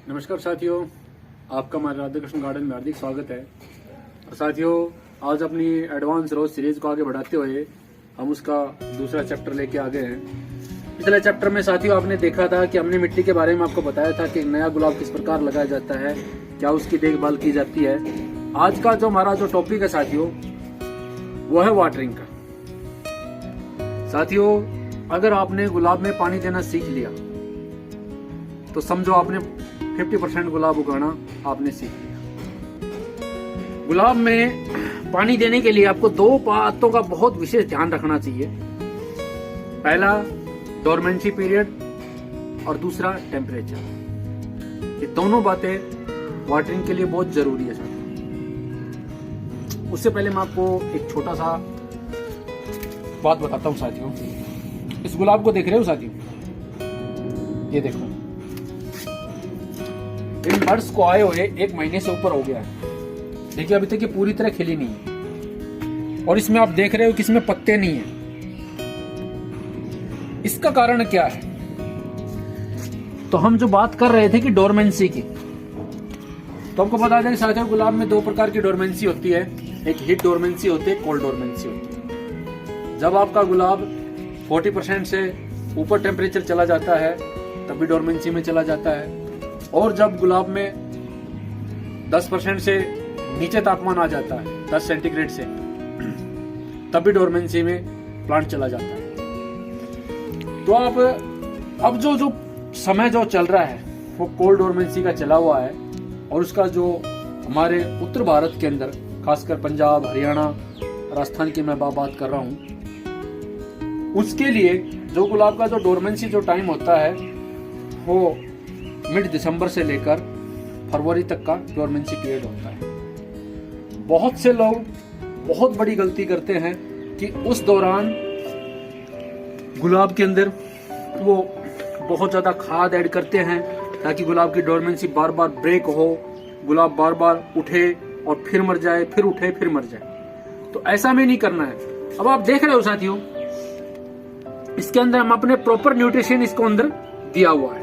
नमस्कार साथियों, आपका हमारे राधा कृष्ण गार्डन में हार्दिक स्वागत है। और साथियों, आज अपनी एडवांस रोज सीरीज को आगे बढ़ाते हुए हम उसका दूसरा चैप्टर लेके आ गए हैं। पिछले चैप्टर में साथियों आपने देखा था कि हमने मिट्टी के बारे में आपको बताया था कि नया गुलाब किस प्रकार लगाया जाता है, क्या उसकी देखभाल की जाती है। आज का जो हमारा जो टॉपिक है साथियों, वो है वाटरिंग का। साथियों, अगर आपने गुलाब में पानी देना सीख लिया तो समझो आपने 50% गुलाब उगाना आपने सीख लिया। गुलाब में पानी देने के लिए आपको दो बातों का बहुत विशेष ध्यान रखना चाहिए। पहला डोरमेंसी पीरियड और दूसरा टेम्परेचर। ये दोनों बातें वाटरिंग के लिए बहुत जरूरी है साथियों। उससे पहले मैं आपको एक छोटा सा बात बताता हूँ साथियों। इस गुलाब को देख रहे हो साथियों, ये देखो, इन बर्ड्स को आए हुए 1 महीने से ऊपर हो गया है। देखिए अभी तक ये पूरी तरह खिली नहीं है और इसमें आप देख रहे हो कि इसमें पत्ते नहीं है। इसका कारण क्या है? तो हम जो बात कर रहे थे कि डोरमेंसी की, तो हमको बता दें साथियों, गुलाब में 2 प्रकार की डोरमेंसी होती है। एक हीट डोरमेंसी होती है, कोल्ड डोरमेंसी होती है। जब आपका गुलाब 40% से ऊपर टेम्परेचर चला जाता है तब भी डोरमेंसी में चला जाता है, और जब गुलाब में 10% से नीचे तापमान आ जाता है 10 सेंटीग्रेड से, तब भी डोरमेंसी में प्लांट चला जाता है। तो आप अब जो समय जो चल रहा है वो कोल्ड डोरमेंसी का चला हुआ है, और उसका जो हमारे उत्तर भारत के अंदर, खासकर पंजाब, हरियाणा, राजस्थान की मैं बात कर रहा हूं, उसके लिए जो गुलाब का जो डोरमेंसी जो टाइम होता है वो मिड दिसंबर से लेकर फरवरी तक का डोरमेंसी पीरियड होता है। बहुत से लोग बहुत बड़ी गलती करते हैं कि उस दौरान गुलाब के अंदर वो बहुत ज्यादा खाद ऐड करते हैं ताकि गुलाब की डोरमेंसी बार बार ब्रेक हो, गुलाब बार बार उठे और फिर मर जाए, फिर उठे फिर मर जाए। तो ऐसा हमें नहीं करना है। अब आप देख रहे हो साथियों, इसके अंदर हम अपने प्रॉपर न्यूट्रिशन इसको अंदर दिया हुआ है,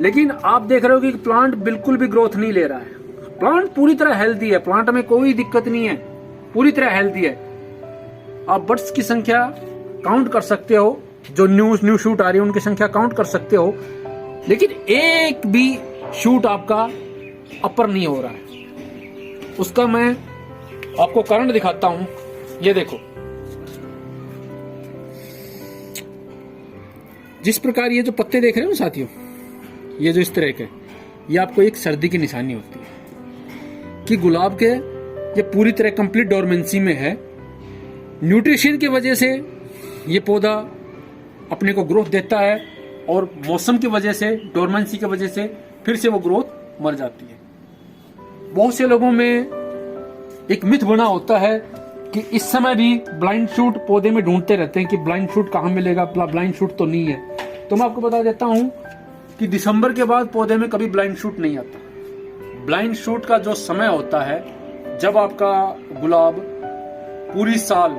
लेकिन आप देख रहे हो कि प्लांट बिल्कुल भी ग्रोथ नहीं ले रहा है। प्लांट पूरी तरह हेल्दी है, प्लांट में कोई दिक्कत नहीं है, पूरी तरह हेल्दी है। आप बर्ड्स की संख्या काउंट कर सकते हो, जो न्यू शूट आ रही है उनकी संख्या काउंट कर सकते हो, लेकिन एक भी शूट आपका अपर नहीं हो रहा है। उसका मैं आपको कारण दिखाता हूं। ये देखो, जिस प्रकार ये जो पत्ते देख रहे हो साथियों, ये जो इस तरह के, ये आपको एक सर्दी की निशानी होती है कि गुलाब के ये पूरी तरह कंप्लीट डोरमेंसी में है। न्यूट्रिशन की वजह से ये पौधा अपने को ग्रोथ देता है, और मौसम की वजह से, डोरमेंसी की वजह से फिर से वो ग्रोथ मर जाती है। बहुत से लोगों में एक मिथ बना होता है कि इस समय भी ब्लाइंड शूट पौधे में ढूंढते रहते हैं कि ब्लाइंड शूट कहां मिलेगा, ब्लाइंड शूट तो नहीं है। तो मैं आपको बता देता हूं कि दिसंबर के बाद पौधे में कभी ब्लाइंड शूट नहीं आता। ब्लाइंड शूट का जो समय होता है, जब आपका गुलाब पूरी साल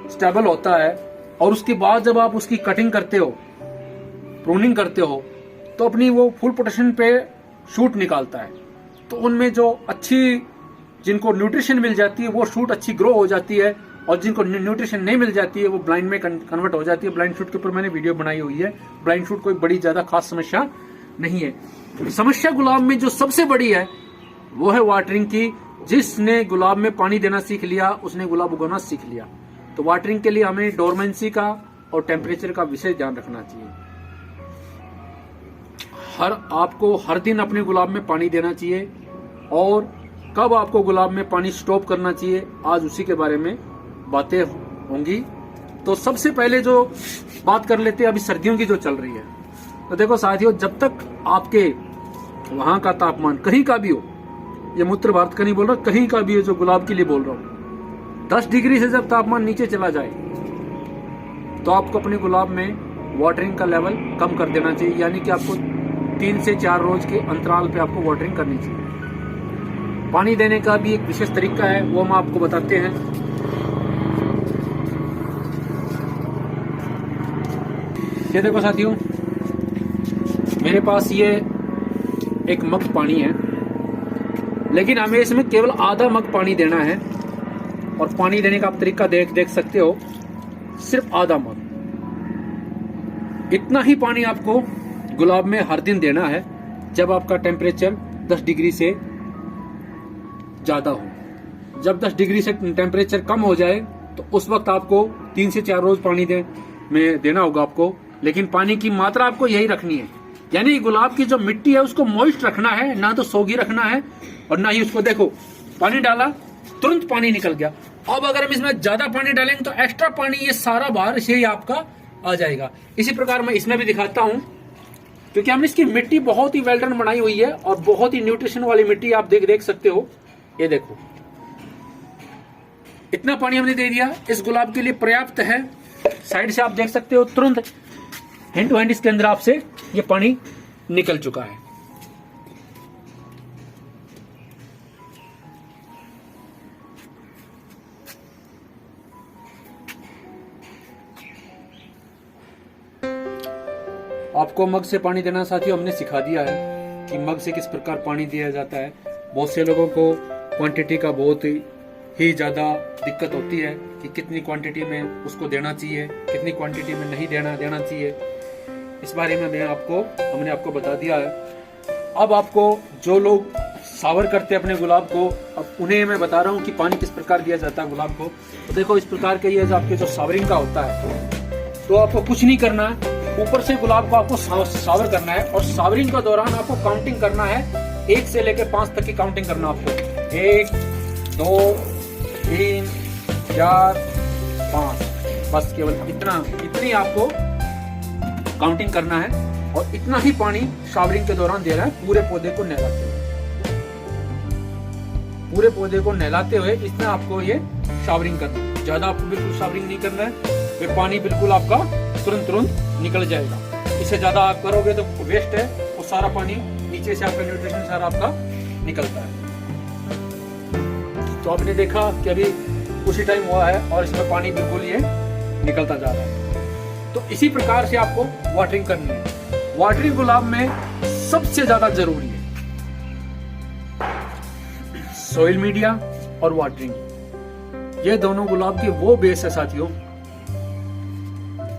स्टेबल होता है, और उसके बाद जब आप उसकी कटिंग करते हो, प्रूनिंग करते हो, तो अपनी वो फुल पोटेंशियल पे शूट निकालता है। तो उनमें जो अच्छी, जिनको न्यूट्रिशन मिल जाती है, वो शूट अच्छी ग्रो हो जाती है, और जिनको न्यूट्रिशन नहीं मिल जाती है वो ब्लाइंड में कन्वर्ट हो जाती है। ब्लाइंड शूट के ऊपर मैंने वीडियो बनाई हुई है। ब्लाइंड शूट कोई बड़ी ज्यादा खास समस्या नहीं है। समस्या गुलाब में जो सबसे बड़ी है वो है वाटरिंग की। जिसने गुलाब में पानी देना सीख लिया उसने गुलाब उगाना सीख लिया। तो वाटरिंग के लिए हमें डोरमेंसी का और टेम्परेचर का विशेष ध्यान रखना चाहिए। आपको हर दिन अपने गुलाब में पानी देना चाहिए, और कब आपको गुलाब में पानी स्टॉप करना चाहिए, आज उसी के बारे में बातें होंगी। तो सबसे पहले जो बात कर लेते हैं अभी सर्दियों की जो चल रही है। तो देखो साथियों, जब तक आपके वहां का तापमान कहीं का भी हो, ये उत्तर भारत का नहीं बोल रहा, कहीं का भी है, जो गुलाब के लिए बोल रहा हूं, 10 डिग्री से जब तापमान नीचे चला जाए तो आपको अपने गुलाब में वाटरिंग का लेवल कम कर देना चाहिए। यानी कि आपको 3 से 4 रोज के अंतराल पे आपको वाटरिंग करनी चाहिए। पानी देने का भी एक विशेष तरीका है, वो हम आपको बताते हैं। ये देखो साथियों, मेरे पास ये एक मग पानी है, लेकिन हमें इसमें केवल आधा मग पानी देना है। और पानी देने का आप तरीका देख सकते हो, सिर्फ आधा मग। इतना ही पानी आपको गुलाब में हर दिन देना है जब आपका टेम्परेचर 10 डिग्री से ज्यादा हो। जब 10 डिग्री से टेम्परेचर कम हो जाए तो उस वक्त आपको 3 से 4 रोज पानी में देना होगा आपको। लेकिन पानी की मात्रा आपको यही रखनी है, यानी गुलाब की जो मिट्टी है उसको मॉइस्ट रखना है, ना तो सोगी रखना है और ना ही उसको, देखो पानी डाला तुरंत पानी निकल गया। अब अगर हम इसमें ज्यादा पानी डालेंगे तो एक्स्ट्रा पानी ये सारा बाहर से ही आपका आ जाएगा। इसी प्रकार मैं इसमें भी दिखाता हूं, क्योंकि हमने इसकी मिट्टी बहुत ही वेल डन बनाई हुई है और बहुत ही न्यूट्रिशन वाली मिट्टी आप देख सकते हो। ये देखो इतना पानी हमने दे दिया, इस गुलाब के लिए पर्याप्त है। साइड से आप देख सकते हो तुरंत हैंड टू हैंड इसके अंदर आपसे ये पानी निकल चुका है। आपको मग से पानी देना साथियों हमने सिखा दिया है कि मग से किस प्रकार पानी दिया जाता है। बहुत से लोगों को क्वांटिटी का बहुत ही ज्यादा दिक्कत होती है कि कितनी क्वांटिटी में उसको देना चाहिए, कितनी क्वांटिटी में नहीं देना चाहिए। इस बारे में हमने आपको बता दिया है। अब आपको जो लोग सावर करते हैं अपने गुलाब को, अब उन्हें मैं बता रहा हूँ कि पानी किस प्रकार दिया जाता है गुलाब को। तो देखो इस प्रकार के ये आपके जो सावरिंग का होता है, तो आपको कुछ नहीं करना है, ऊपर से गुलाब को आपको सावर करना है और सावरिंग के दौरान आपको काउंटिंग करना है। 1 से लेकर 5 तक की काउंटिंग करना आपको। 1 2 3 4 5, बस केवल इतनी आपको काउंटिंग करना है और इतना ही पानी शावरिंग के दौरान दे रहा है पूरे पौधे को नहलाते हुए इतना आपको ये शावरिंग करना है। ज्यादा आपको बिल्कुल शावरिंग नहीं करना है, फिर पानी बिल्कुल आपका तुरंत निकल जाएगा। इससे ज्यादा आप करोगे तो वेस्ट है, वो सारा पानी नीचे से आपका न्यूट्रिशन सारा आपका निकलता है। तो आपने देखा कि अभी उसी टाइम हुआ है और इसमें पानी बिल्कुल ये निकलता जा रहा है। तो इसी प्रकार से आपको वाटरिंग करनी है। वाटरिंग गुलाब में सबसे ज्यादा जरूरी है सोइल मीडिया और वाटरिंग। ये दोनों गुलाब के वो बेस है साथियों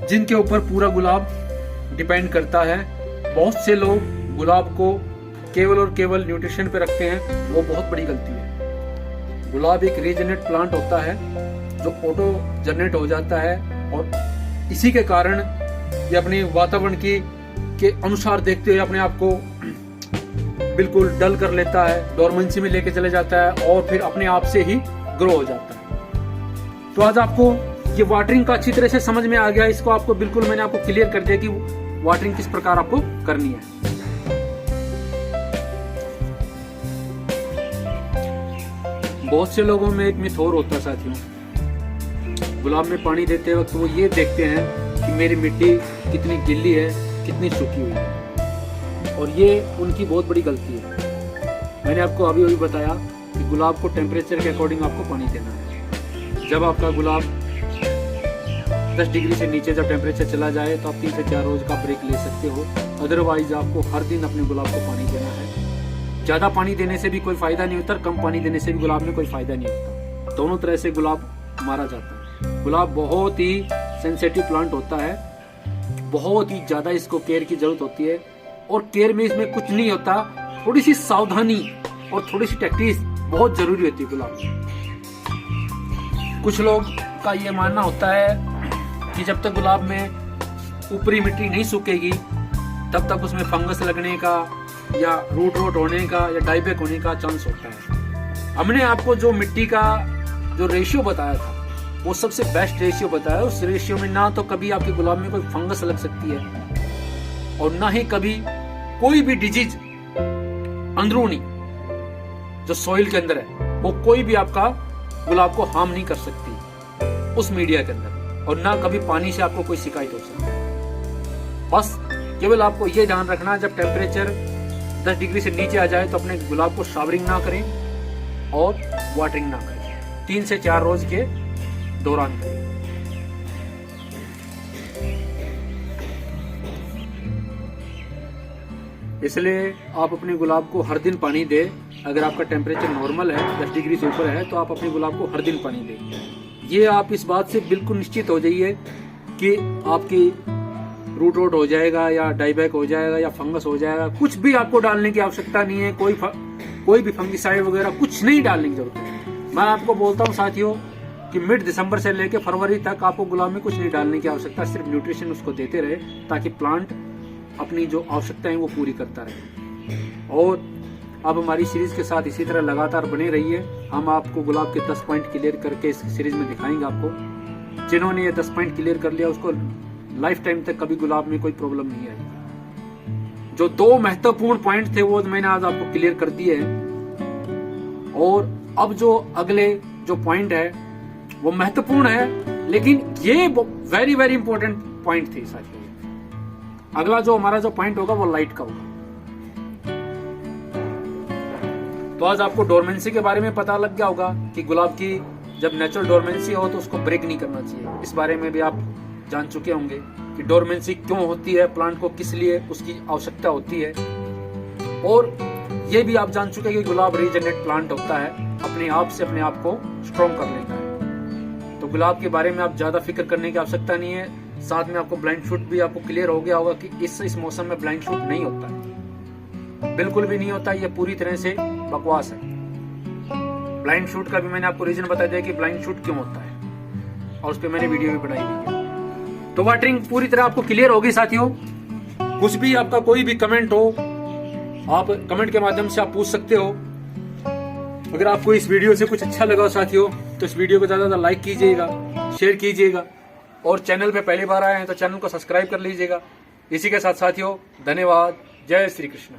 जिनके ऊपर पूरा गुलाब डिपेंड करता है। बहुत से लोग गुलाब को केवल और केवल न्यूट्रिशन पे रखते हैं, वो बहुत बड़ी गलती है। गुलाब एक रीजनरेट प्लांट होता है जो ऑटो जनरेट हो जाता है और इसी के कारण ये अपने वातावरण के अनुसार देखते हुए अपने आप को बिल्कुल डल कर लेता है, डोरमेंसी में लेके चले जाता है और फिर अपने आप से ही ग्रो हो जाता है। तो आज आपको ये वाटरिंग का अच्छी तरह से समझ में आ गया। इसको आपको बिल्कुल मैंने आपको क्लियर कर दिया कि वाटरिंग किस प्रकार आपको करनी है। बहुत से लोगों में एक मिथ और होता है साथियों, गुलाब में पानी देते वक्त वो ये देखते हैं कि मेरी मिट्टी कितनी गिल्ली है, कितनी सूखी हुई है, और ये उनकी बहुत बड़ी गलती है। मैंने आपको अभी बताया कि गुलाब को टेम्परेचर के अकॉर्डिंग आपको पानी देना है। जब आपका गुलाब 10 डिग्री से नीचे जब टेम्परेचर चला जाए तो आप 3 से 4 रोज का ब्रेक ले सकते हो। अदरवाइज आपको हर दिन अपने गुलाब को पानी देना है। ज्यादा पानी देने से भी कोई फायदा नहीं होता, कम पानी देने से भी गुलाब में कोई फायदा नहीं होता। दोनों तरह से गुलाब मारा जाता है। गुलाब बहुत ही सेंसिटिव प्लांट होता है, बहुत ही ज्यादा इसको केयर की जरूरत होती है और केयर में इसमें कुछ नहीं होता, थोड़ी सी सावधानी और थोड़ी सी प्रैक्टिस बहुत जरूरी होती है गुलाब में। कुछ लोग का ये मानना होता है कि जब तक गुलाब में ऊपरी मिट्टी नहीं सूखेगी तब तक उसमें फंगस लगने का या रूट रोट होने का या डाइबैक होने का चांस होता है। हमने आपको जो मिट्टी का जो रेशियो बताया था वो सबसे बेस्ट रेशियो बताया। उस रेशियो में ना तो कभी आपके गुलाब में कोई फंगस लग सकती है और ना ही कभी कोई भी डिजीज अंदरूनी जो सॉइल के अंदर है वो कोई भी आपका गुलाब को हार्म नहीं कर सकती उस मीडिया के अंदर, और ना कभी पानी से आपको कोई शिकायत हो सकती है। बस केवल आपको ये ध्यान रखना, जब टेम्परेचर 10 डिग्री से नीचे आ जाए तो अपने गुलाब को शावरिंग ना करें और वाटरिंग ना करें। 3 से 4 रोज के दौरान करें। इसलिए आप अपने गुलाब को हर दिन पानी दें। अगर आपका टेम्परेचर नॉर्मल है 10 डिग्री से ऊपर है तो आप अपने गुलाब को हर दिन पानी दें। ये आप इस बात से बिल्कुल निश्चित हो जाइए कि आपकी रूट रोट हो जाएगा या डाईबैक हो जाएगा या फंगस हो जाएगा। कुछ भी आपको डालने की आवश्यकता नहीं है, कोई भी फंगिसाइड वगैरह कुछ नहीं डालने की जरूरत है। मैं आपको बोलता हूँ साथियों कि मिड दिसंबर से लेकर फरवरी तक आपको गुलाब में कुछ नहीं डालने की आवश्यकता, सिर्फ न्यूट्रिशन उसको देते रहे ताकि प्लांट अपनी जो आवश्यकता है वो पूरी करता रहे। और अब हमारी सीरीज के साथ इसी तरह लगातार बने रहिए। हम आपको गुलाब के 10 पॉइंट क्लियर करके इस सीरीज में दिखाएंगे। आपको जिन्होंने ये 10 पॉइंट क्लियर कर लिया उसको लाइफ टाइम तक कभी गुलाब में कोई प्रॉब्लम नहीं आएगी। जो 2 महत्वपूर्ण पॉइंट थे वो मैंने आज आपको क्लियर कर दिए हैं। और अब जो अगले जो पॉइंट है वो महत्वपूर्ण है, लेकिन ये वेरी वेरी इंपॉर्टेंट पॉइंट थे साथियों। अगला जो हमारा जो पॉइंट होगा वो लाइट का होगा। तो आज आपको डोरमेंसी के बारे में पता लग गया होगा कि गुलाब की जब नेचुरल डोरमेंसी हो तो उसको ब्रेक नहीं करना चाहिए। इस बारे में भी आप जान चुके होंगे कि डोरमेंसी क्यों होती है, प्लांट को किस लिए उसकी आवश्यकता होती है। और ये भी आप जान चुके हैं कि गुलाब रीजनरेट प्लांट होता है, अपने आप से अपने आप को स्ट्रॉन्ग कर लेता है। तो गुलाब के बारे में आप ज्यादा फिक्र करने की आवश्यकता नहीं है। साथ में आपको ब्लाइंड शूट भी आपको क्लियर हो गया होगा कि इस मौसम में ब्लाइंड शूट नहीं होता है, बिल्कुल भी नहीं होता। ये पूरी तरह से बकवास है। ब्लाइंड शूट का भी मैंने आपको रीजन बता दिया कि ब्लाइंड शूट क्यों होता है, और उस पर मैंने वीडियो भी बनाई हुई है। तो वाटरिंग पूरी तरह आपको क्लियर होगी साथियों। कुछ भी आपका कोई भी कमेंट हो आप कमेंट के माध्यम से आप पूछ सकते हो। अगर आपको इस वीडियो से कुछ अच्छा लगा साथियों तो इस वीडियो को ज्यादा से ज्यादा लाइक कीजिएगा, शेयर कीजिएगा, और चैनल पे पहली बार आए हैं तो चैनल को सब्सक्राइब कर लीजिएगा। इसी के साथ साथियों धन्यवाद। जय श्री कृष्ण।